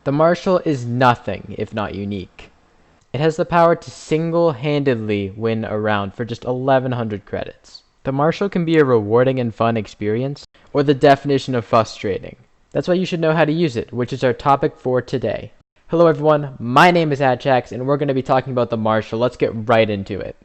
The Marshal is nothing if not unique. It has the power to single-handedly win a round for just 1100 credits. The Marshal can be a rewarding and fun experience, or the definition of frustrating. That's why you should know how to use it, which is our topic for today. Hello everyone, my name is Atchax, and we're going to be talking about the Marshal. Let's get right into it.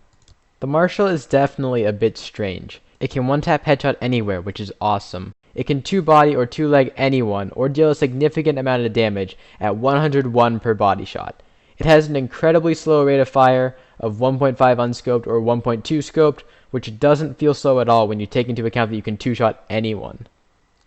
The Marshal is definitely a bit strange. It can one-tap headshot anywhere, which is awesome. It can two-body or two-leg anyone, or deal a significant amount of damage at 101 per body shot. It has an incredibly slow rate of fire of 1.5 unscoped or 1.2 scoped, which doesn't feel slow at all when you take into account that you can two-shot anyone.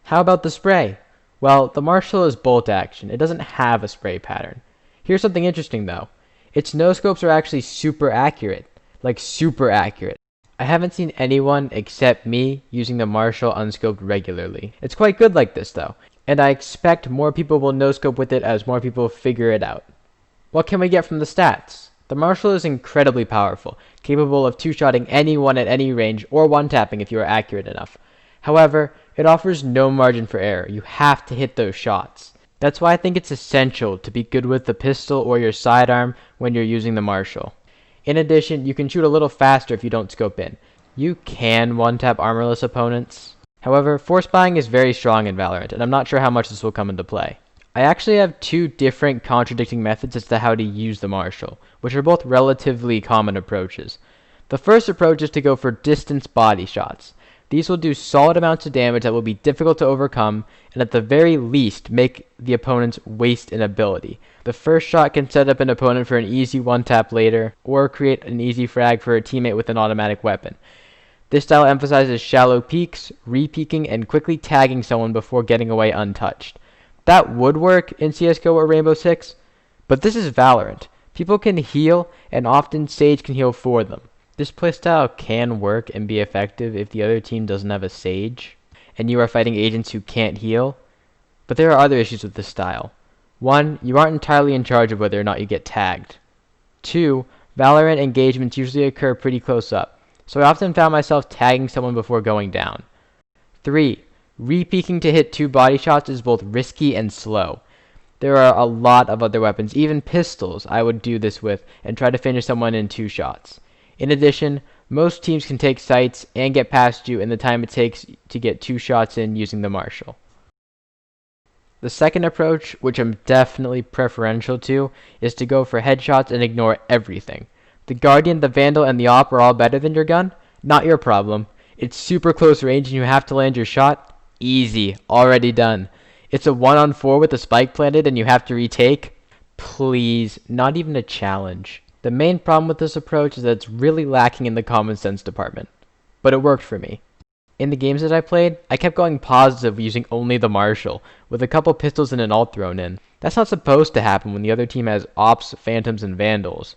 How about the spray? Well, the Marshal is bolt action. It doesn't have a spray pattern. Here's something interesting though. Its no-scopes are actually super accurate. Like super accurate. I haven't seen anyone except me using the Marshal unscoped regularly. It's quite good like this though, and I expect more people will no-scope with it as more people figure it out. What can we get from the stats? The Marshal is incredibly powerful, capable of two-shotting anyone at any range or one-tapping if you are accurate enough. However, it offers no margin for error. You have to hit those shots. That's why I think it's essential to be good with the pistol or your sidearm when you're using the Marshal. In addition, you can shoot a little faster if you don't scope in. You can one-tap armorless opponents. However, force buying is very strong in Valorant, and I'm not sure how much this will come into play. I actually have two different contradicting methods as to how to use the Marshal, which are both relatively common approaches. The first approach is to go for distance body shots. These will do solid amounts of damage that will be difficult to overcome, and at the very least make the opponents waste an ability. The first shot can set up an opponent for an easy one-tap later, or create an easy frag for a teammate with an automatic weapon. This style emphasizes shallow peeks, re-peeking, and quickly tagging someone before getting away untouched. That would work in CSGO or Rainbow Six, but this is Valorant. People can heal, and often Sage can heal for them. This playstyle can work and be effective if the other team doesn't have a Sage, and you are fighting agents who can't heal, but there are other issues with this style. 1. You aren't entirely in charge of whether or not you get tagged. 2. Valorant engagements usually occur pretty close up, so I often found myself tagging someone before going down. 3. Re-peeking to hit 2 body shots is both risky and slow. There are a lot of other weapons, even pistols I would do this with and try to finish someone in 2 shots. In addition, most teams can take sights and get past you in the time it takes to get 2 shots in using the Marshal. The second approach, which I'm definitely preferential to, is to go for headshots and ignore everything. The Guardian, the Vandal, and the Op are all better than your gun? Not your problem. It's super close range and you have to land your shot? Easy. Already done. It's a 1-on-4 with a spike planted and you have to retake? Please. Not even a challenge. The main problem with this approach is that it's really lacking in the common sense department. But it worked for me. In the games that I played, I kept going positive using only the Marshal, with a couple pistols and an ult thrown in. That's not supposed to happen when the other team has Ops, Phantoms, and Vandals.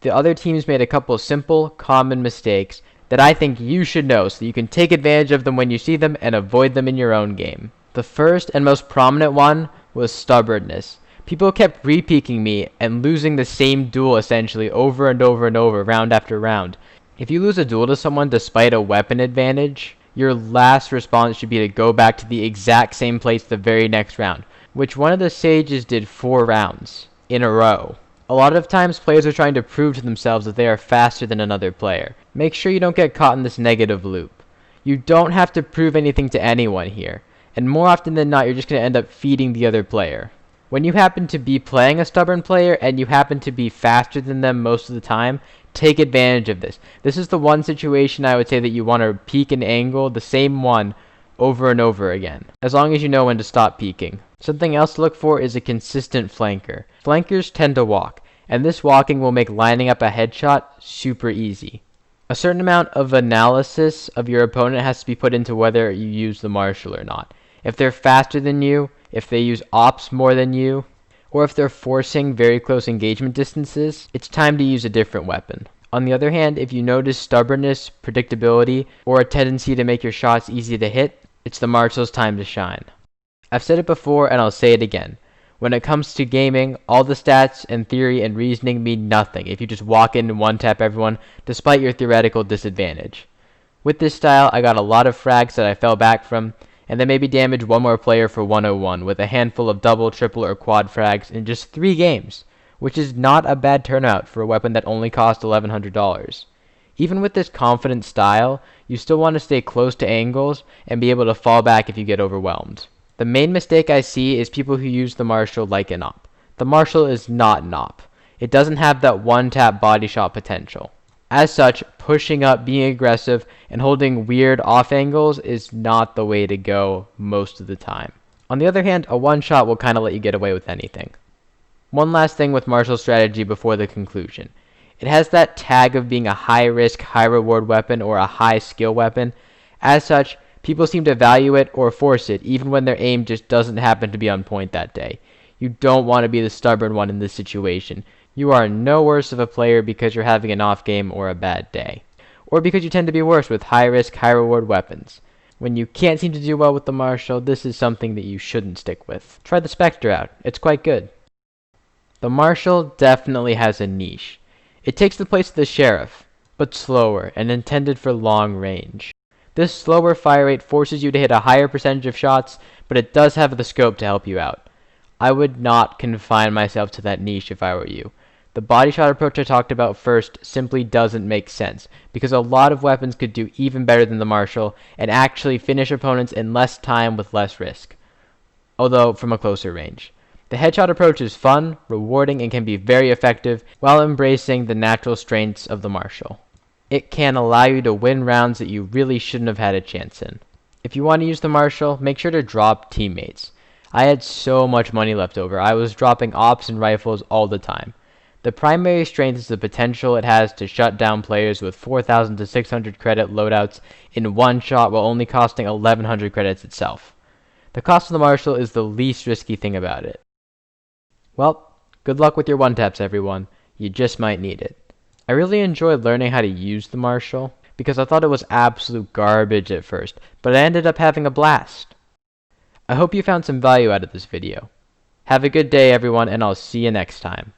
The other teams made a couple simple, common mistakes that I think you should know so you can take advantage of them when you see them and avoid them in your own game. The first and most prominent one was stubbornness. People kept re-peeking me and losing the same duel essentially over and over and over, round after round. If you lose a duel to someone despite a weapon advantage, your last response should be to go back to the exact same place the very next round, which one of the Sages did 4 rounds in a row. A lot of times players are trying to prove to themselves that they are faster than another player. Make sure you don't get caught in this negative loop. You don't have to prove anything to anyone here, and more often than not you're just going to end up feeding the other player. When you happen to be playing a stubborn player and you happen to be faster than them most of the time, take advantage of this. This is the one situation I would say that you want to peek and angle the same one over and over again, as long as you know when to stop peeking. Something else to look for is a consistent flanker. Flankers tend to walk, and this walking will make lining up a headshot super easy. A certain amount of analysis of your opponent has to be put into whether you use the Marshal or not. If they're faster than you, if they use Ops more than you, or if they're forcing very close engagement distances, it's time to use a different weapon. On the other hand, if you notice stubbornness, predictability, or a tendency to make your shots easy to hit, it's the Marshal's time to shine. I've said it before and I'll say it again. When it comes to gaming, all the stats and theory and reasoning mean nothing if you just walk in and one-tap everyone despite your theoretical disadvantage. With this style, I got a lot of frags that I fell back from, and then maybe damage one more player for 101 with a handful of double, triple, or quad frags in just 3 games, which is not a bad turnout for a weapon that only cost $1,100. Even with this confident style, you still want to stay close to angles and be able to fall back if you get overwhelmed. The main mistake I see is people who use the Marshal like an op. The Marshal is not an op. It doesn't have that one-tap body shot potential. As such, pushing up, being aggressive, and holding weird off angles is not the way to go most of the time. On the other hand, a one-shot will kind of let you get away with anything. One last thing with Marshal's strategy before the conclusion. It has that tag of being a high-risk, high-reward weapon or a high-skill weapon. As such, people seem to value it or force it even when their aim just doesn't happen to be on point that day. You don't want to be the stubborn one in this situation. You are no worse of a player because you're having an off game or a bad day, or because you tend to be worse with high-risk, high-reward weapons. When you can't seem to do well with the Marshal, this is something that you shouldn't stick with. Try the Spectre out. It's quite good. The Marshal definitely has a niche. It takes the place of the Sheriff, but slower and intended for long range. This slower fire rate forces you to hit a higher percentage of shots, but it does have the scope to help you out. I would not confine myself to that niche if I were you. The body shot approach I talked about first simply doesn't make sense, because a lot of weapons could do even better than the Marshal and actually finish opponents in less time with less risk, although from a closer range. The headshot approach is fun, rewarding, and can be very effective while embracing the natural strengths of the Marshal. It can allow you to win rounds that you really shouldn't have had a chance in. If you want to use the Marshal, make sure to drop teammates. I had so much money left over, I was dropping ops and rifles all the time. The primary strength is the potential it has to shut down players with 4,000 to 600 credit loadouts in one shot while only costing 1,100 credits itself. The cost of the Marshal is the least risky thing about it. Well, good luck with your one-taps everyone, you just might need it. I really enjoyed learning how to use the Marshal, because I thought it was absolute garbage at first, but I ended up having a blast. I hope you found some value out of this video. Have a good day everyone, and I'll see you next time.